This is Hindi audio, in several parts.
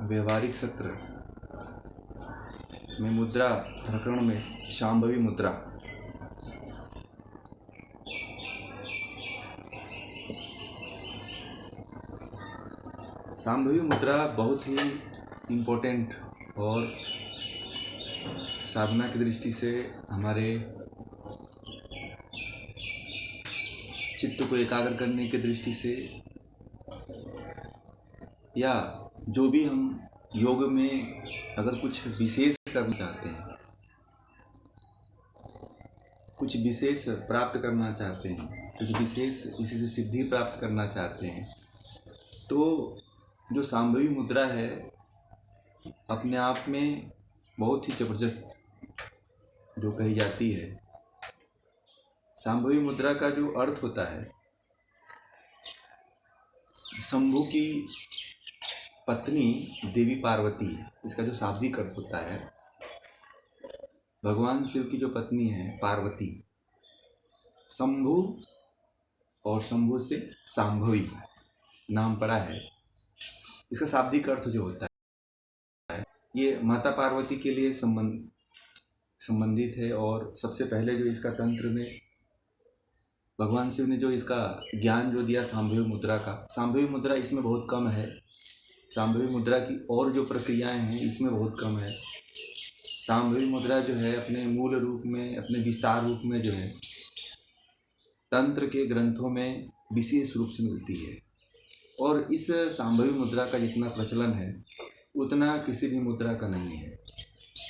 व्यवहारिक सत्र में मुद्रा प्रकरण में शांभवी मुद्रा। शांभवी मुद्रा बहुत ही इम्पोर्टेंट और साधना की दृष्टि से हमारे चित्त को एकाग्र करने की दृष्टि से, या जो भी हम योग में अगर कुछ विशेष करना चाहते हैं, कुछ विशेष प्राप्त करना चाहते हैं, कुछ विशेष इसी से सिद्धि प्राप्त करना चाहते हैं, तो जो शांभवी मुद्रा है अपने आप में बहुत ही जबरदस्त जो कही जाती है। शांभवी मुद्रा का जो अर्थ होता है, शंभु की पत्नी देवी पार्वती, इसका जो शाब्दिक अर्थ होता है, भगवान शिव की जो पत्नी है पार्वती, शंभु और शंभु से शांभवी नाम पड़ा है। इसका शाब्दिक अर्थ जो होता है ये माता पार्वती के लिए संबंधित है। और सबसे पहले जो इसका तंत्र में भगवान शिव ने जो इसका ज्ञान जो दिया शांभवी मुद्रा का, शांभवी मुद्रा इसमें बहुत कम है। शांभवी मुद्रा की और जो प्रक्रियाएं हैं इसमें बहुत कम है। शांभवी मुद्रा जो है अपने मूल रूप में, अपने विस्तार रूप में जो है तंत्र के ग्रंथों में विशेष रूप से मिलती है। और इस शांभवी मुद्रा का जितना प्रचलन है उतना किसी भी मुद्रा का नहीं है।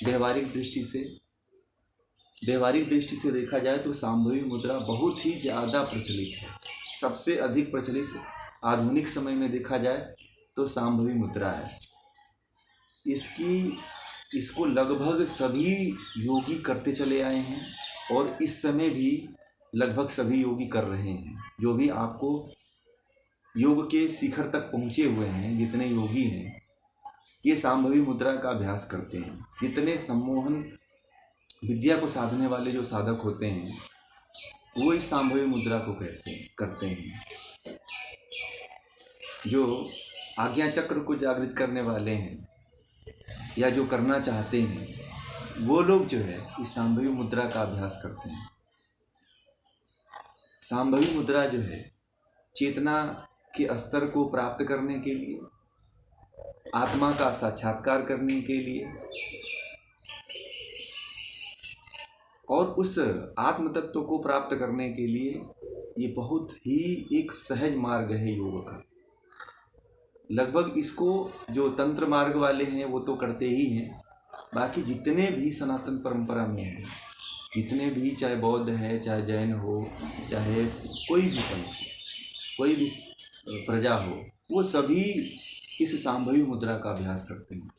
व्यवहारिक दृष्टि से देखा जाए तो शांभवी मुद्रा बहुत ही ज़्यादा प्रचलित है। सबसे अधिक प्रचलित आधुनिक समय में देखा जाए तो शांभवी मुद्रा है। इसको लगभग सभी योगी करते चले आए हैं और इस समय भी लगभग सभी योगी कर रहे हैं। जो भी आपको योग के शिखर तक पहुँचे हुए हैं, जितने योगी हैं, ये शांभवी मुद्रा का अभ्यास करते हैं। जितने सम्मोहन विद्या को साधने वाले जो साधक होते हैं वो इस शांभवी मुद्रा को करते हैं। जो आज्ञा चक्र को जागृत करने वाले हैं या जो करना चाहते हैं वो लोग जो है इस शांभवी मुद्रा का अभ्यास करते हैं। शांभवी मुद्रा जो है चेतना के स्तर को प्राप्त करने के लिए, आत्मा का साक्षात्कार करने के लिए और उस आत्म तत्व को प्राप्त करने के लिए ये बहुत ही एक सहज मार्ग है योग का। लगभग इसको जो तंत्र मार्ग वाले हैं वो तो करते ही हैं, बाकी जितने भी सनातन परंपरा में हैं, जितने भी, चाहे बौद्ध है, चाहे जैन हो, चाहे कोई भी पंथ, कोई भी प्रजा हो, वो सभी इस शांभवी मुद्रा का अभ्यास करते हैं।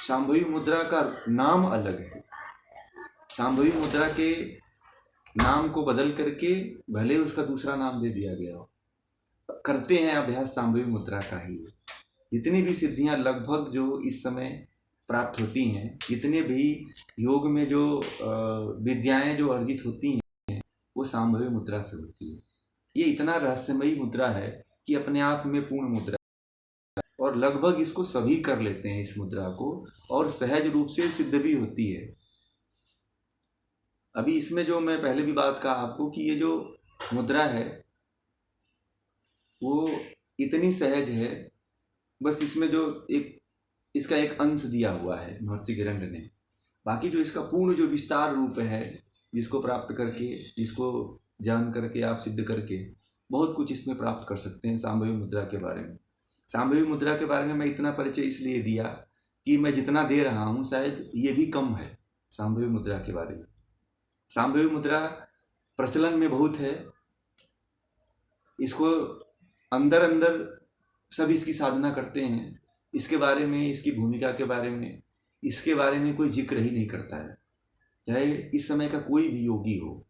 शांभवी मुद्रा का नाम अलग है। शांभवी मुद्रा के नाम को बदल करके भले उसका दूसरा नाम दे दिया गया हो, करते हैं अभ्यास शांभवी मुद्रा का ही। जितनी भी सिद्धियां लगभग जो इस समय प्राप्त होती हैं, जितने भी योग में जो विद्याएं जो अर्जित होती हैं वो शांभवी मुद्रा से होती है। ये इतना रहस्यमयी मुद्रा है कि अपने आप में पूर्ण मुद्रा है और लगभग इसको सभी कर लेते हैं इस मुद्रा को, और सहज रूप से सिद्ध भी होती है। अभी इसमें जो मैं पहले भी बात कहा आपको कि ये जो मुद्रा है वो इतनी सहज है, बस इसमें जो इसका एक अंश दिया हुआ है महर्षि गिरंड ने। बाकी जो इसका पूर्ण जो विस्तार रूप है, जिसको प्राप्त करके, जिसको जान करके आप सिद्ध करके बहुत कुछ इसमें प्राप्त कर सकते हैं। शांभवी मुद्रा के बारे में, शांभवी मुद्रा के बारे में मैं इतना परिचय इसलिए दिया कि मैं जितना दे रहा हूँ शायद ये भी कम है शांभवी मुद्रा के बारे में। शांभवी मुद्रा प्रचलन में बहुत है, इसको अंदर अंदर सब इसकी साधना करते हैं। इसके बारे में, इसकी भूमिका के बारे में, इसके बारे में कोई जिक्र ही नहीं करता है। चाहे इस समय का कोई भी योगी हो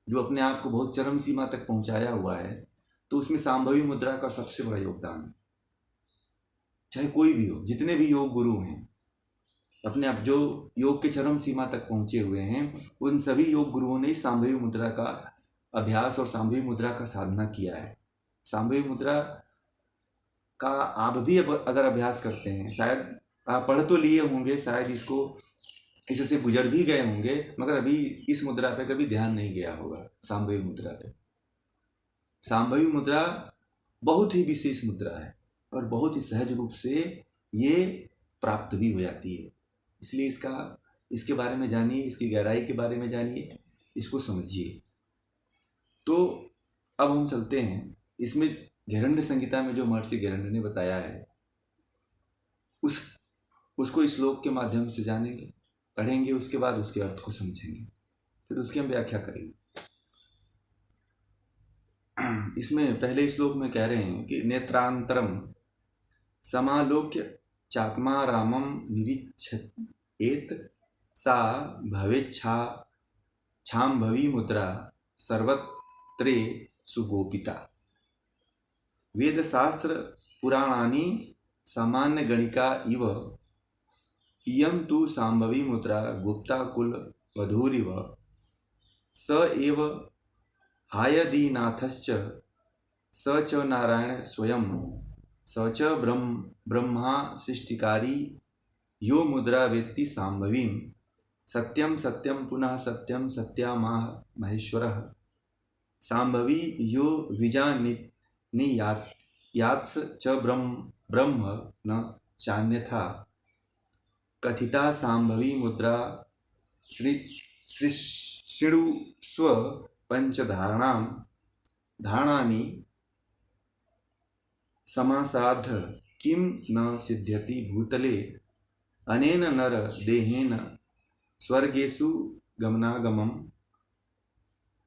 जो अपने आप को बहुत चरम सीमा तक पहुंचाया हुआ है, तो उसमें शांभवी मुद्रा का सबसे बड़ा योगदान है। चाहे कोई भी हो, जितने भी योग गुरु हैं, अपने आप जो योग के चरम सीमा तक पहुंचे हुए हैं, उन सभी योग गुरुओं ने शांभवी मुद्रा का अभ्यास और शांभवी मुद्रा का साधना किया है। शांभवी मुद्रा का आप भी अगर अभ्यास करते हैं, शायद आप पढ़ तो लिए होंगे, शायद इससे गुजर भी गए होंगे, मगर अभी इस मुद्रा पे कभी ध्यान नहीं गया होगा, सांभवी मुद्रा पे। सांभवी मुद्रा बहुत ही विशेष मुद्रा है और बहुत ही सहज रूप से ये प्राप्त भी हो जाती है। इसलिए इसके बारे में जानिए, इसकी गहराई के बारे में जानिए, इसको समझिए। तो अब हम चलते हैं, इसमें घेरण्य संहिता में जो महर्षि घेरण्य ने बताया है उसको इस श्लोक के माध्यम से जानेंगे, पढ़ेंगे, उसके बाद उसके अर्थ को समझेंगे, फिर उसकी हम व्याख्या करेंगे। इसमें पहले श्लोक में कह रहे हैं कि नेत्रांतरम समालोक्य चात्मा रामम निरीक्षेत सा भवेच्छा छाम्भवी मुद्रा सर्वत्रे सुगोपिता। वेदशास्त्र पुराणानि सामान्य गणिका इव इयं तु सांभवी मुद्रा गुप्ता कुल वधूरिव स एव हायदीनाथश्च स च नारायण स्वयं स च ब्रह्मा सृष्टिकारी यो मुद्रा वेत्ति सांभवीं सत्यम सत्यम पुनः सत्यम सत्यामाह महेश्वरः सांभवी यो विजानीयात्स च ब्रह्म न चान्यथा कथिता सांभवी मुद्रा शृणुस्व धारणानि समासाद्ध किं न सिद्ध्यति भूतले अनेन नर देहेन स्वर्गेषु गमनागमं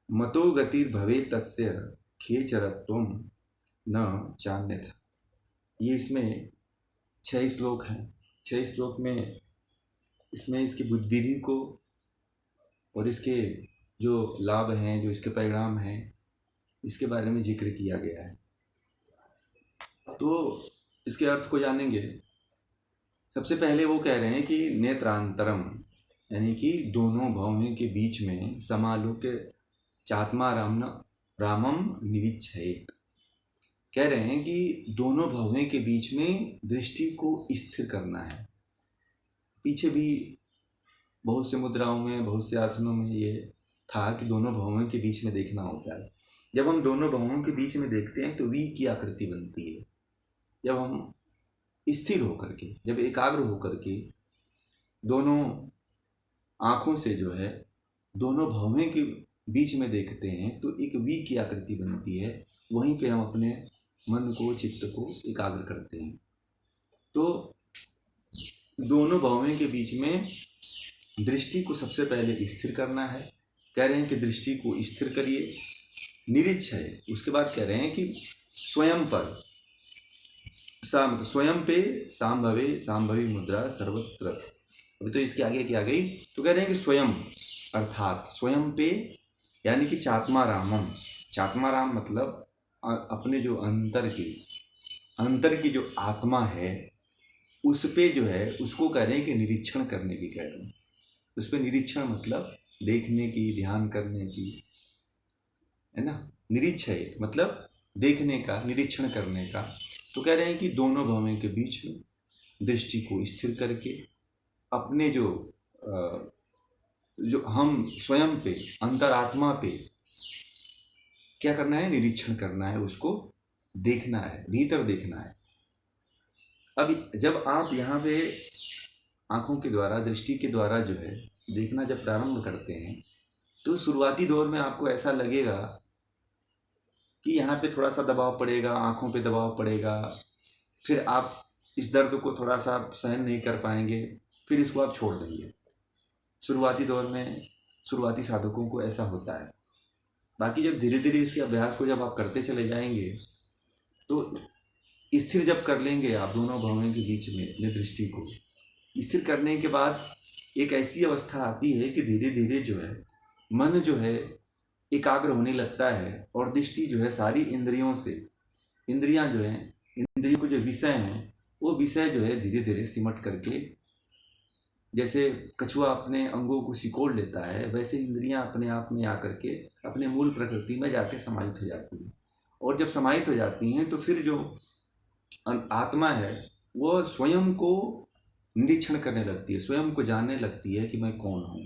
मतो गतिर्भवेत् तस्य खेचरत्वं न चान्यथा। ये इसमें 6 श्लोक हैं। 6 श्लोक में इसमें इसकी बुद्धिविधि को और इसके जो लाभ हैं, जो इसके परिणाम हैं, इसके बारे में जिक्र किया गया है। तो इसके अर्थ को जानेंगे। सबसे पहले वो कह रहे हैं कि नेत्रांतरम, यानी कि दोनों भवों के बीच में समालोक्य चात्मा रामम निरीक्षेत। कह रहे हैं कि दोनों भवों के बीच में दृष्टि को स्थिर करना है। पीछे भी बहुत से मुद्राओं में, बहुत से आसनों में ये था कि दोनों भवों के बीच में देखना होता है। जब हम दोनों भवों के बीच में देखते हैं तो वी की आकृति बनती है। जब हम स्थिर होकर के, जब एकाग्र होकर के दोनों आँखों से जो है दोनों भवों के बीच में देखते हैं तो एक वी की आकृति बनती है। वहीं पे हम अपने मन को, चित्त को एकाग्र करते हैं। तो दोनों भवों के बीच में दृष्टि को सबसे पहले स्थिर करना है। कह रहे हैं कि दृष्टि को स्थिर करिए, निरीक्षय। उसके बाद कह रहे हैं कि स्वयं पर स्वयं पे सांभवी मुद्रा सर्वत्र। अभी तो इसके आगे क्या गई, तो कह रहे हैं कि स्वयं अर्थात स्वयं पे, यानी कि चात्मा राम मतलब अपने जो अंतर की जो आत्मा है उस पे जो है उसको कह रहे हैं कि निरीक्षण करने की कह रहे हैं। उस पे निरीक्षण मतलब देखने की, ध्यान करने की, है ना। निरीक्षय मतलब देखने का, निरीक्षण करने का। तो कह रहे हैं कि दोनों भवों के बीच में दृष्टि को स्थिर करके अपने जो हम स्वयं पे, अंतरात्मा पे क्या करना है, निरीक्षण करना है, उसको देखना है, भीतर देखना है। अब जब आप यहाँ पे आँखों के द्वारा, दृष्टि के द्वारा जो है देखना जब प्रारंभ करते हैं तो शुरुआती दौर में आपको ऐसा लगेगा कि यहाँ पे थोड़ा सा दबाव पड़ेगा, आँखों पे दबाव पड़ेगा, फिर आप इस दर्द को थोड़ा सा सहन नहीं कर पाएंगे, फिर इसको आप छोड़ देंगे। शुरुआती दौर में शुरुआती साधकों को ऐसा होता है। बाकी जब धीरे धीरे इसके अभ्यास को जब आप करते चले जाएंगे तो स्थिर जब कर लेंगे आप दोनों भवों के बीच में अपनी दृष्टि को स्थिर करने के बाद एक ऐसी अवस्था आती है कि धीरे धीरे जो है मन जो है एकाग्र होने लगता है और दृष्टि जो है सारी इंद्रियां जो हैं, इंद्रियों के जो विषय हैं वो विषय जो है धीरे धीरे सिमट करके, जैसे कछुआ अपने अंगों को सिकोड़ लेता है, वैसे इंद्रियां अपने आप में आकर के अपने मूल प्रकृति में जाके समाहित हो जाती हैं। और जब समाहित हो जाती हैं तो फिर जो आत्मा है वो स्वयं को निरीक्षण करने लगती है, स्वयं को जानने लगती है कि मैं कौन हूँ।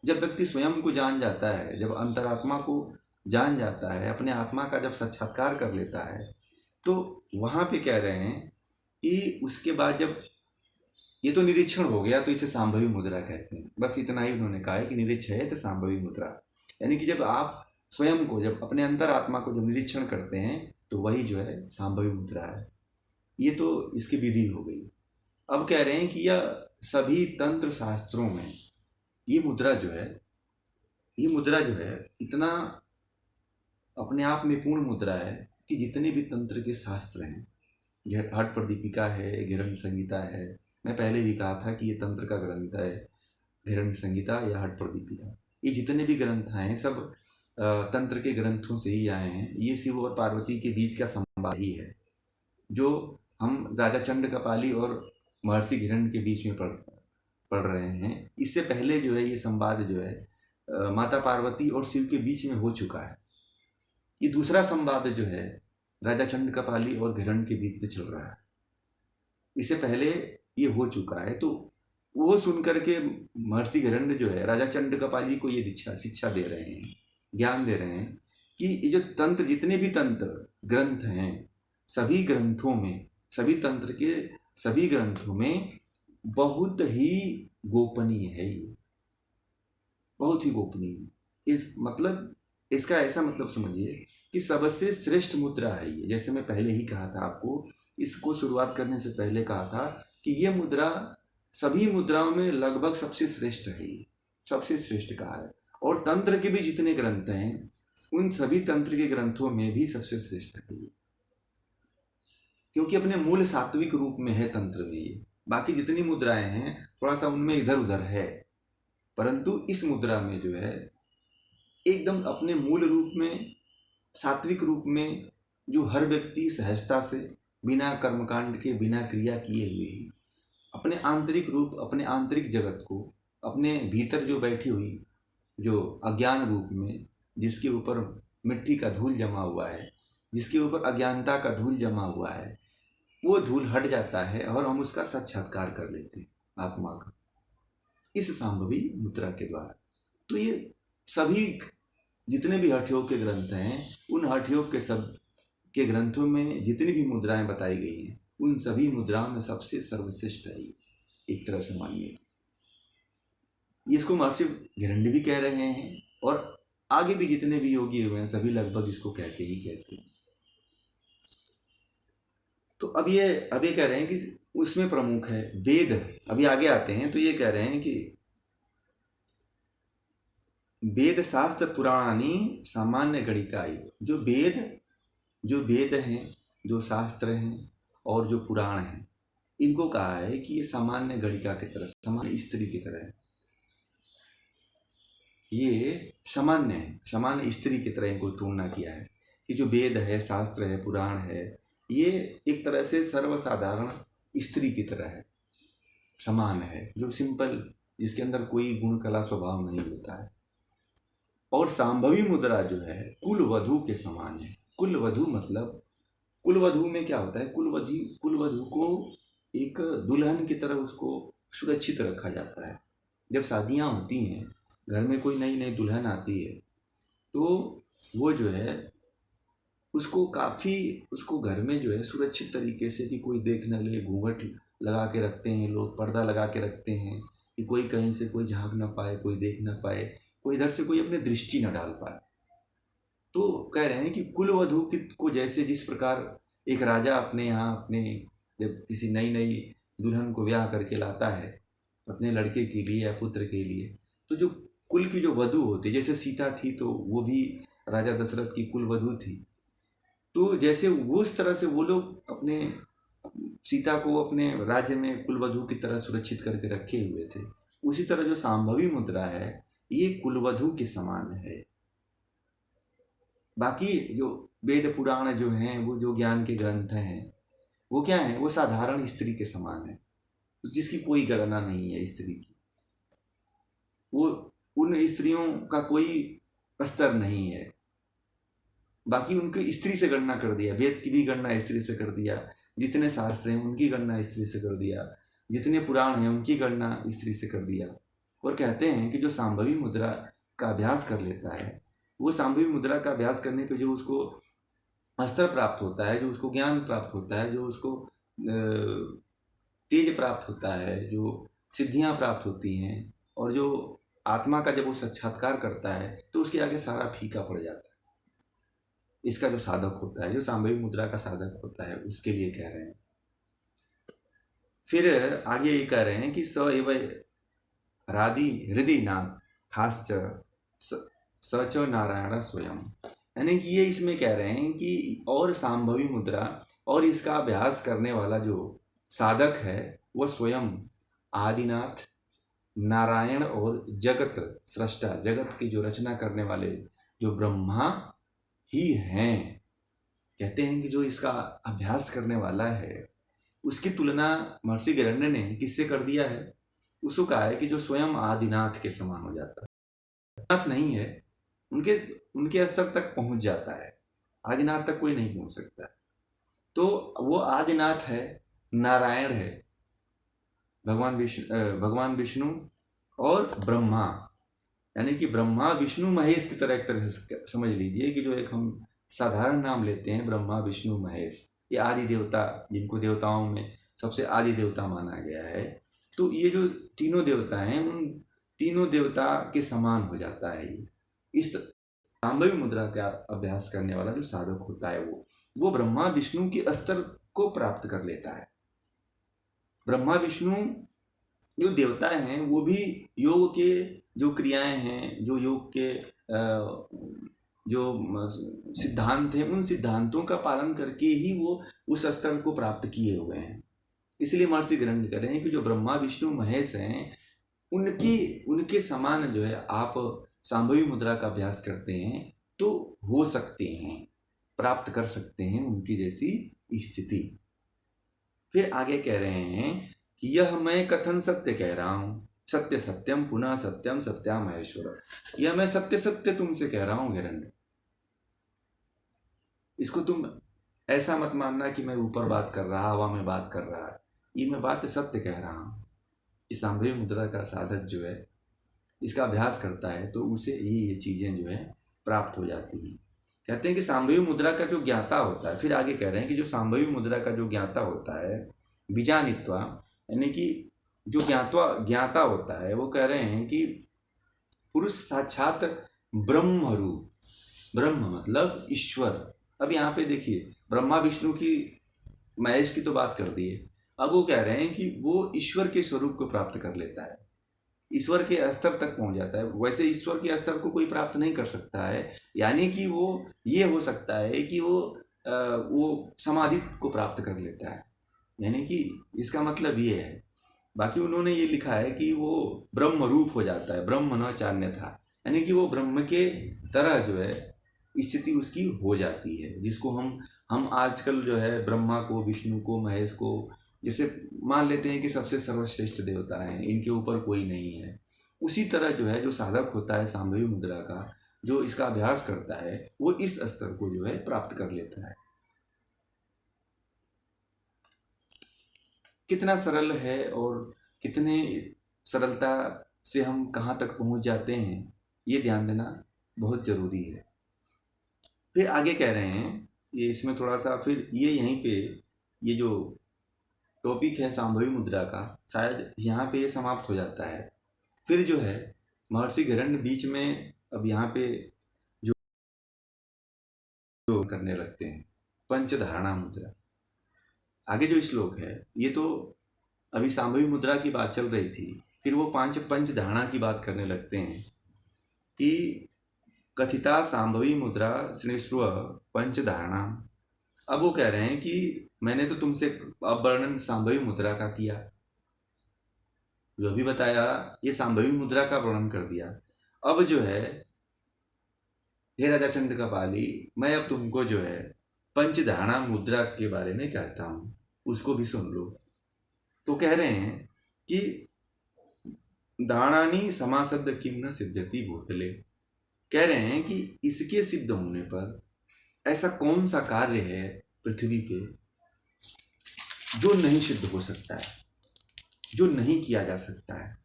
जब व्यक्ति स्वयं को जान जाता है, जब अंतरात्मा को जान जाता है, अपने आत्मा का जब साक्षात्कार कर लेता है, तो वहाँ पे कह रहे हैं कि उसके बाद जब ये तो निरीक्षण हो गया, तो इसे सांभवी मुद्रा कहते हैं। बस इतना ही उन्होंने कहा है कि निरीक्षण तो सांभवी मुद्रा, यानी कि जब आप स्वयं को, जब अपने अंतरात्मा को जब निरीक्षण करते हैं, तो वही जो है सांभवी मुद्रा है। ये तो इसकी विधि हो गई। अब कह रहे हैं कि यह सभी तंत्र शास्त्रों में ये मुद्रा जो है, ये मुद्रा जो है इतना अपने आप में पूर्ण मुद्रा है कि जितने भी तंत्र के शास्त्र हैं, हठ प्रदीपिका है, घिरण्य संहिता है, मैं पहले भी कहा था कि ये तंत्र का ग्रंथ है, घिरण्य संहिता या हठ प्रदीपिका, ये जितने भी ग्रंथ हैं सब तंत्र के ग्रंथों से ही आए हैं। ये शिव और पार्वती के बीच का संवाद ही है, जो हम राजा चंड कपाली और महर्षि घिरण्य के बीच में पढ़ रहे हैं। इससे पहले जो है ये संवाद जो है माता पार्वती और शिव के बीच में हो चुका है। ये दूसरा संवाद जो है राजा चंड कपाली और घिरण्य के बीच में चल रहा है, इससे पहले ये हो चुका है। तो वो सुनकर के महर्षि घिरण्य जो है राजा चंड कपाली को ये शिक्षा दे रहे हैं, ज्ञान दे रहे हैं कि ये जो तंत्र, जितने भी तंत्र ग्रंथ हैं, सभी ग्रंथों में, सभी तंत्र के सभी ग्रंथों में बहुत ही गोपनीय है, ये बहुत ही गोपनीय। इस मतलब इसका ऐसा मतलब समझिए कि सबसे श्रेष्ठ मुद्रा है ये। जैसे मैं पहले ही कहा था आपको, इसको शुरुआत करने से पहले कहा था कि ये मुद्रा सभी मुद्राओं में लगभग सबसे श्रेष्ठ है, ये सबसे श्रेष्ठ कहा है। और तंत्र के भी जितने ग्रंथ हैं, उन सभी तंत्र के ग्रंथों में भी सबसे श्रेष्ठ है ये, क्योंकि अपने मूल सात्विक रूप में है तंत्र में ये। बाकी जितनी मुद्राएं हैं थोड़ा सा उनमें इधर उधर है, परंतु इस मुद्रा में जो है एकदम अपने मूल रूप में, सात्विक रूप में, जो हर व्यक्ति सहजता से, बिना कर्मकांड के, बिना क्रिया किए हुए ही अपने आंतरिक रूप, अपने आंतरिक जगत को, अपने भीतर जो बैठी हुई जो अज्ञान रूप में, जिसके ऊपर मिट्टी का धूल जमा हुआ है, जिसके ऊपर अज्ञानता का धूल जमा हुआ है, वो धूल हट जाता है और हम उसका साक्षात्कार कर लेते हैं आत्मा का, इस सांभवी मुद्रा के द्वारा। तो ये सभी जितने भी हठयोग के ग्रंथ हैं, उन हठयोग के सब के ग्रंथों में जितनी भी मुद्राएं बताई गई हैं, उन सभी मुद्राओं में सबसे सर्वश्रेष्ठ है ये, एक तरह से मानिए। इसको महर्षि घिरण्य भी कह रहे हैं, और आगे भी जितने भी योगी हुए हैं सभी लगभग इसको कहते ही कहते हैं। तो अब ये कह रहे हैं कि उसमें प्रमुख है वेद। अभी आगे आते हैं तो ये कह रहे हैं कि वेद शास्त्र पुराणानी सामान्य गणिकाई। जो वेद हैं, जो शास्त्र हैं और जो पुराण हैं, इनको कहा है कि ये सामान्य गणिका की तरह, सामान्य स्त्री की तरह है। ये सामान्य है, सामान्य स्त्री की तरह इनको तुलना किया है कि जो वेद है, शास्त्र है, पुराण है, ये एक तरह से सर्वसाधारण स्त्री की तरह है, समान है, जो सिंपल, जिसके अंदर कोई गुण कला स्वभाव नहीं होता है। और सांभवी मुद्रा जो है कुल वधू के समान है। कुल वधू मतलब, कुल वधू में क्या होता है, कुल वधू को एक दुल्हन की तरह उसको सुरक्षित रखा जाता है। जब शादियां होती हैं, घर में कोई नई नई दुल्हन आती है, तो वो जो है उसको घर में जो है सुरक्षित तरीके से, कि कोई देख न ले, घूंघट लगा के रखते हैं लोग, पर्दा लगा के रखते हैं कि कोई कहीं से कोई झांक ना पाए, कोई देख ना पाए, कोई इधर से कोई अपने दृष्टि न डाल पाए। तो कह रहे हैं कि कुल वधू को जैसे जिस प्रकार एक राजा अपने यहाँ अपने जब किसी नई दुल्हन को ब्याह करके लाता है अपने लड़के के लिए या पुत्र के लिए, तो जो कुल की जो वधू होती, जैसे सीता थी तो वो भी राजा दशरथ की कुल वधू थी, तो जैसे वो उस तरह से वो लोग अपने सीता को अपने राज्य में कुलवधू की तरह सुरक्षित करके रखे हुए थे, उसी तरह जो सांभवी मुद्रा है ये कुलवधू के समान है। बाकी जो वेद पुराण जो हैं, वो जो ज्ञान के ग्रंथ हैं, वो क्या है, वो साधारण स्त्री के समान है, जिसकी कोई गणना नहीं है स्त्री की। वो उन स्त्रियों का कोई स्तर नहीं है। बाकी उनके स्त्री से गणना कर दिया, वेद की भी गणना स्त्री से कर दिया, जितने शास्त्र हैं उनकी गणना स्त्री से कर दिया, जितने पुराण हैं उनकी गणना स्त्री से कर दिया। और कहते हैं कि जो सांभवी मुद्रा का अभ्यास कर लेता है, वो सांभवी मुद्रा का अभ्यास करने पे जो उसको अस्त्र प्राप्त होता है, जो उसको ज्ञान प्राप्त होता है, जो उसको तेज प्राप्त होता है, जो सिद्धियां प्राप्त होती हैं, और जो आत्मा का जब वो साक्षात्कार करता है तो उसके आगे सारा फीका पड़ जाता है। इसका जो साधक होता है, जो सांभवी मुद्रा का साधक होता है, उसके लिए कह रहे हैं। फिर आगे ये कह रहे हैं कि स एव राधि हृदय नाथाश्च स च नारायण स्वयं। यानी कि ये इसमें कह रहे हैं कि और सांभवी मुद्रा और इसका अभ्यास करने वाला जो साधक है वह स्वयं आदिनाथ नारायण और जगत सृष्टा, जगत की जो रचना करने वाले जो ब्रह्मा ही हैं। कहते हैं कि जो इसका अभ्यास करने वाला है उसकी तुलना महर्षि गरण्य ने किससे कर दिया है? उसको कहा है कि जो स्वयं आदिनाथ के समान हो जाता है। नाथ नहीं है, उनके उनके स्तर तक पहुंच जाता है। आदिनाथ तक कोई नहीं पहुंच सकता। तो वो आदिनाथ है, नारायण है, भगवान विष्णु और ब्रह्मा, यानी कि ब्रह्मा विष्णु महेश की तरह एक तरह से समझ लीजिए कि जो एक हम साधारण नाम लेते हैं ब्रह्मा विष्णु महेश, ये आदि देवता, जिनको देवताओं में सबसे आदि देवता माना गया है। तो ये जो तीनों देवता हैं उन तीनों देवता के समान हो जाता है। इस सांभवी मुद्रा का अभ्यास करने वाला जो साधक होता है वो ब्रह्मा विष्णु के स्तर को प्राप्त कर लेता है। ब्रह्मा विष्णु जो देवता हैं वो भी योग के जो क्रियाएं हैं, जो योग के जो सिद्धांत हैं, उन सिद्धांतों का पालन करके ही वो उस स्तर को प्राप्त किए हुए हैं। इसलिए महर्षि गरण्य कर रहे हैं कि जो ब्रह्मा विष्णु महेश हैं उनके समान जो है आप सांभवी मुद्रा का अभ्यास करते हैं तो हो सकते हैं, प्राप्त कर सकते हैं उनकी जैसी स्थिति। फिर आगे कह रहे हैं कि यह मैं कथन सत्य कह रहा हूँ, सत्य सत्यम पुनः सत्यम सत्या महेश्वर। यह मैं सत्य सत्य तुमसे कह रहा हूँ हिरण्य, इसको तुम ऐसा मत मानना कि मैं ऊपर बात कर रहा, हवा में बात कर रहा। ये मैं बात सत्य कह रहा हूँ कि सांभवी मुद्रा का साधक जो है इसका अभ्यास करता है तो उसे ये चीज़ें जो है प्राप्त हो जाती हैं। कहते हैं कि सांभवी मुद्रा का जो ज्ञाता होता है, फिर आगे कह रहे हैं कि जो सांभवी मुद्रा का जो ज्ञाता होता है बीजानित्वा, यानी कि जो ज्ञाता होता है, वो कह रहे हैं कि पुरुष साक्षात ब्रह्म रूप, ब्रह्म मतलब ईश्वर। अब यहाँ पे देखिए ब्रह्मा विष्णु की महेश की तो बात कर दी है, अब वो कह रहे हैं कि वो ईश्वर के स्वरूप को प्राप्त कर लेता है, ईश्वर के स्तर तक पहुंच जाता है। वैसे ईश्वर के स्तर को कोई प्राप्त नहीं कर सकता है, यानी कि वो ये हो सकता है कि वो समाधि को प्राप्त कर लेता है, यानी कि इसका मतलब ये है। बाकी उन्होंने ये लिखा है कि वो ब्रह्म रूप हो जाता है, ब्रह्म न चान्य था, यानी कि वो ब्रह्म के तरह जो है स्थिति उसकी हो जाती है, जिसको हम आजकल जो है ब्रह्मा को, विष्णु को, महेश को जैसे मान लेते हैं कि सबसे सर्वश्रेष्ठ देवता हैं, इनके ऊपर कोई नहीं है। उसी तरह जो है जो साधक होता है सांभवी मुद्रा का, जो इसका अभ्यास करता है, वो इस स्तर को जो है प्राप्त कर लेता है। कितना सरल है और कितने सरलता से हम कहाँ तक पहुँच जाते हैं, ये ध्यान देना बहुत ज़रूरी है। फिर आगे कह रहे हैं, ये इसमें थोड़ा सा फिर ये यहीं पे ये जो टॉपिक है सांभवी मुद्रा का, शायद यहाँ पे ये समाप्त हो जाता है। फिर जो है महर्षि गरण्य बीच में अब यहाँ पे जो करने लगते हैं पंचधारणा मुद्रा। आगे जो श्लोक है ये तो अभी सांभवी मुद्रा की बात चल रही थी, फिर वो पंचधारणा की बात करने लगते हैं कि कथिता सांभवी मुद्रा श्रेष्व पंचधारणा। अब वो कह रहे हैं कि मैंने तो तुमसे अब वर्णन सांभवी मुद्रा का किया, जो भी बताया ये सांभवी मुद्रा का वर्णन कर दिया। अब जो है हे राजा चंद्रकपाली, मैं अब तुमको जो है पंचधारणा मुद्रा के बारे में कहता हूँ, उसको भी सुन लो। तो कह रहे हैं कि दाणानी समाशब्द किम न सिद्ध्यति भूतले। कह रहे हैं कि इसके सिद्ध होने पर ऐसा कौन सा कार्य है पृथ्वी पे जो नहीं सिद्ध हो सकता है, जो नहीं किया जा सकता है।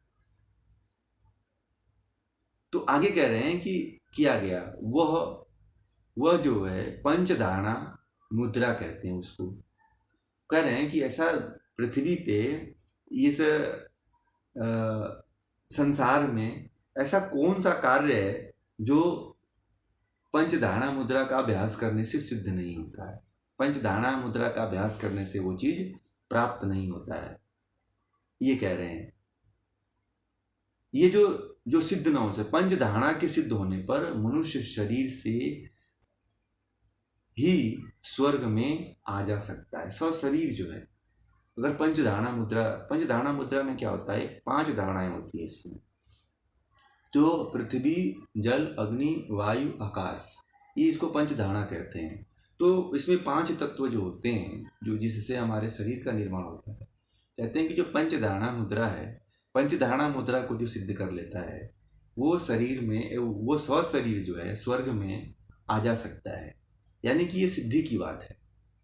तो आगे कह रहे हैं कि किया गया वह जो है पंचधारणा मुद्रा कहते हैं उसको। कह रहे हैं कि ऐसा पृथ्वी पे इस संसार में ऐसा कौन सा कार्य है जो पंचधारणा मुद्रा का अभ्यास करने से सिद्ध नहीं होता है। पंचधारणा मुद्रा का अभ्यास करने से वो चीज प्राप्त नहीं होता है, ये कह रहे हैं। ये जो जो सिद्ध न हो सके, पंचधारणा के सिद्ध होने पर मनुष्य शरीर से ही स्वर्ग में आ जा सकता है। शरीर जो है, अगर पंचधारणा मुद्रा में क्या होता है, 5 धारणाएं होती है इसमें, जो पृथ्वी, जल, अग्नि, वायु, आकाश, ये इसको पंचधारणा कहते हैं। तो इसमें 5 तत्व जो होते हैं, जो जिससे हमारे शरीर का निर्माण होता है। कहते हैं कि जो पंचधारणा मुद्रा है, पंचधारणा मुद्रा को जो सिद्ध कर लेता है, वो शरीर में, वो शरीर जो है स्वर्ग में आ जा सकता है। यानी कि ये सिद्धि की बात है।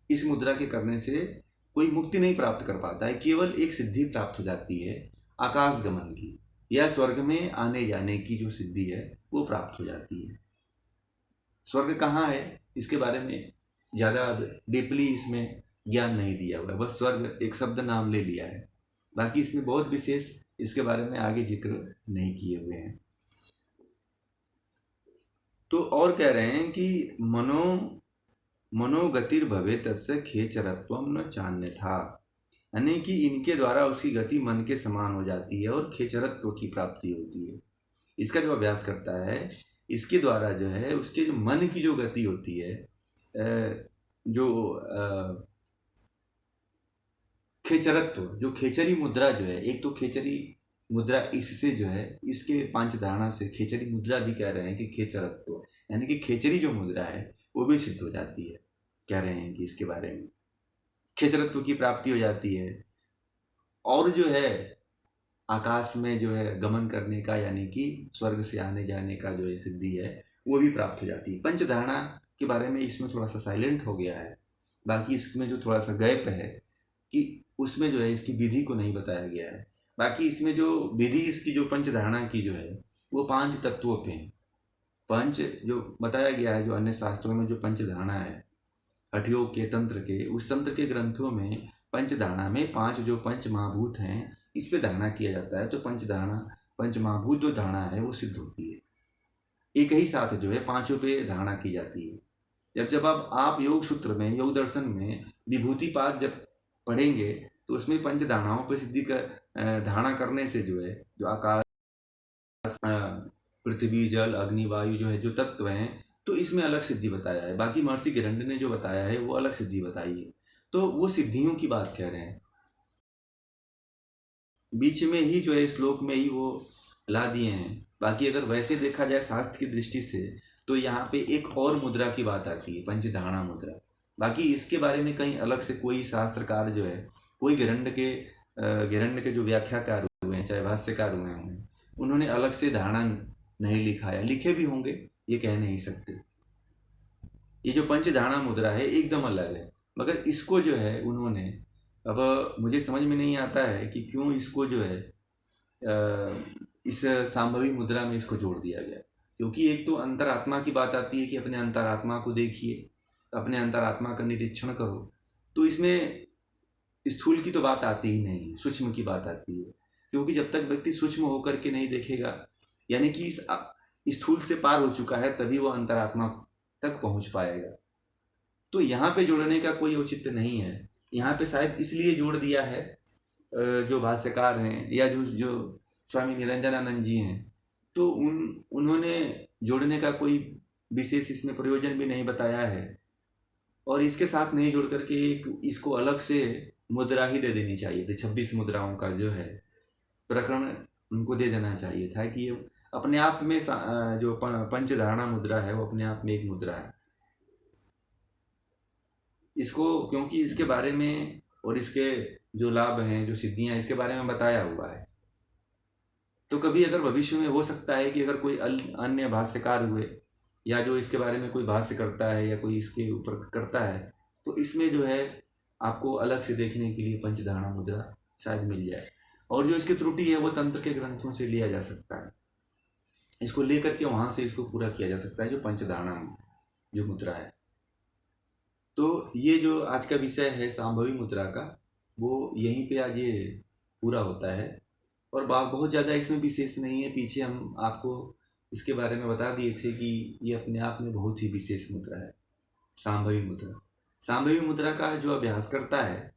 इस मुद्रा के करने से कोई मुक्ति नहीं प्राप्त कर पाता है, केवल एक सिद्धि प्राप्त हो जाती है, आकाश गमन की या स्वर्ग में आने जाने की जो सिद्धि है वो प्राप्त हो जाती है। स्वर्ग कहाँ है इसके बारे में ज़्यादा डीपली इसमें ज्ञान नहीं दिया हुआ है, बस स्वर्ग एक शब्द नाम ले लिया है। बाकी इसमें बहुत विशेष इसके बारे में आगे जिक्र नहीं किए हुए हैं। तो और कह रहे हैं कि मनोगतिर्भवे तस्य खेचरत्वम न चान्य था, यानी कि इनके द्वारा उसकी गति मन के समान हो जाती है और खेचरत्व की प्राप्ति होती है। इसका जो अभ्यास करता है, इसके द्वारा जो है उसके जो मन की जो गति होती है, जो खेचरत्व, जो खेचरी मुद्रा जो है, एक तो खेचरी मुद्रा इससे जो है, इसके 5 धारणा से खेचरी मुद्रा भी कह रहे हैं कि खेचरत्व, यानी कि खेचरी जो मुद्रा है वो भी सिद्ध हो जाती है। कह रहे हैं कि इसके बारे में खेचरत्व की प्राप्ति हो जाती है। और जो है आकाश में जो है गमन करने का, यानी कि स्वर्ग से आने जाने का जो है सिद्धि है, वो भी प्राप्त हो जाती है। पंचधारणा के बारे में इसमें थोड़ा सा साइलेंट हो गया है। बाकी इसमें जो थोड़ा सा गैप है कि उसमें जो है इसकी विधि को नहीं बताया गया है। बाकी इसमें जो विधि इसकी जो पंचधारणा की जो है वो 5 तत्वों पे है। पंच जो बताया गया है, जो अन्य शास्त्रों में जो पंचधारणा है, हठयोग के तंत्र के, उस तंत्र के ग्रंथों में पंचधारणा में 5 जो पंच महाभूत हैं इस पे धारणा किया जाता है। तो पंच महाभूत जो धारणा है वो सिद्ध होती है। एक ही साथ जो है 5 पे धारणा की जाती है। जब आप योग सूत्र में, योग दर्शन में विभूतिपाद जब पढ़ेंगे तो उसमें पंच धारणाओं पर सिद्धि कर धारणा करने से जो है, जो आकाश, पृथ्वी, जल, अग्नि, वायु जो है, जो तत्व हैं, तो इसमें अलग सिद्धि बताया है। बाकी महर्षि गिरंड ने जो बताया है वो अलग सिद्धि बताई है। तो वो सिद्धियों की बात कह रहे हैं। बीच में ही जो है श्लोक में ही वो ला दिए हैं। बाकी अगर वैसे देखा जाए शास्त्र की दृष्टि से तो यहाँ पे एक और मुद्रा की बात आती है, पंचधारणा मुद्रा। बाकी इसके बारे में कहीं अलग से कोई शास्त्रकार जो है, कोई गिरंड के जो व्याख्याकार हुए हैं, चाहे भाष्यकार हुए हैं, उन्होंने अलग से धारणा नहीं लिखा है। लिखे भी होंगे, ये कह नहीं सकते। ये जो पंचधारणा मुद्रा है एकदम अलग है, मगर इसको जो है उन्होंने, अब मुझे समझ में नहीं आता है कि क्यों इसको जो है इस सांभवी मुद्रा में इसको जोड़ दिया गया। क्योंकि एक तो अंतरात्मा की बात आती है कि अपने अंतरात्मा को देखिए, अपने अंतरात्मा का निरीक्षण करो। तो इसमें स्थूल की तो बात आती ही नहीं, सूक्ष्म की बात आती है। क्योंकि जब तक व्यक्ति सूक्ष्म होकर के नहीं देखेगा, यानी कि इस स्थूल से पार हो चुका है, तभी वो अंतरात्मा तक पहुंच पाएगा। तो यहाँ पे जोड़ने का कोई औचित्य नहीं है। यहाँ पे शायद इसलिए जोड़ दिया है जो भाष्यकार हैं या जो स्वामी निरंजनानंद जी हैं, तो उन्होंने जोड़ने का कोई विशेष इसमें प्रयोजन भी नहीं बताया है। और इसके साथ नहीं जोड़ करके एक इसको अलग से मुद्रा ही दे देनी चाहिए थी। 26 मुद्राओं का जो है प्रकरण उनको दे देना चाहिए था कि ये अपने आप में जो पंचधारणा मुद्रा है वो अपने आप में एक मुद्रा है। इसको क्योंकि इसके बारे में और इसके जो लाभ हैं, जो सिद्धियां, इसके बारे में बताया हुआ है। तो कभी अगर भविष्य में हो सकता है कि अगर कोई अन्य भाष्यकार हुए या जो इसके बारे में कोई भाष्य करता है या कोई इसके ऊपर करता है, तो इसमें जो है आपको अलग से देखने के लिए पंचधारणा मुद्रा शायद मिल जाए। और जो इसकी त्रुटि है वो तंत्र के ग्रंथों से लिया जा सकता है, इसको लेकर के वहाँ से इसको पूरा किया जा सकता है, जो पंचधारणा जो मुद्रा है। तो ये जो आज का विषय है सांभवी मुद्रा का, वो यहीं पे आज ये पूरा होता है। और बहुत ज़्यादा इसमें विशेष नहीं है, पीछे हम आपको इसके बारे में बता दिए थे कि ये अपने आप में बहुत ही विशेष मुद्रा है सांभवी मुद्रा। सांभवी मुद्रा का जो अभ्यास करता है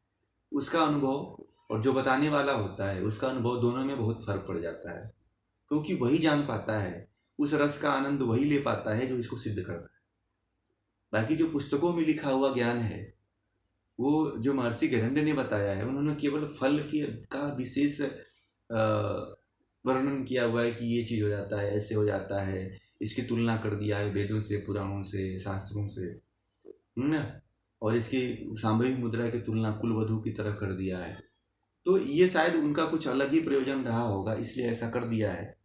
उसका अनुभव और जो बताने वाला होता है उसका अनुभव, दोनों में बहुत फर्क पड़ जाता है, क्योंकि वही जान पाता है, उस रस का आनंद वही ले पाता है जो इसको सिद्ध करता है। बाकी जो पुस्तकों में लिखा हुआ ज्ञान है वो जो महर्षि घेरंडे ने बताया है, उन्होंने केवल फल की का विशेष वर्णन किया हुआ है कि ये चीज़ हो जाता है, ऐसे हो जाता है, इसकी तुलना कर दिया है वेदों से, पुराणों से, शास्त्रों से, ना, और इसकी सांभवी मुद्रा की तुलना कुलवधु की तरह कर दिया है। तो ये शायद उनका कुछ अलग ही प्रयोजन रहा होगा, इसलिए ऐसा कर दिया है।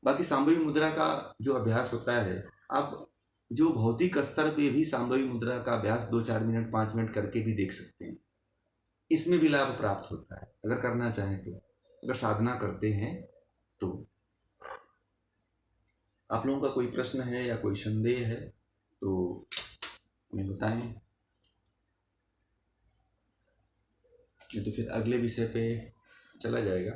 बाकी सांभवी मुद्रा का जो अभ्यास होता है, आप जो भौतिक स्तर पे भी सांभवी मुद्रा का अभ्यास 2-4 मिनट 5 मिनट करके भी देख सकते हैं, इसमें भी लाभ प्राप्त होता है अगर करना चाहें तो, अगर साधना करते हैं तो। आप लोगों का कोई प्रश्न है या कोई संदेह है तो हमें बताएं, नहीं तो फिर अगले विषय पे चला जाएगा।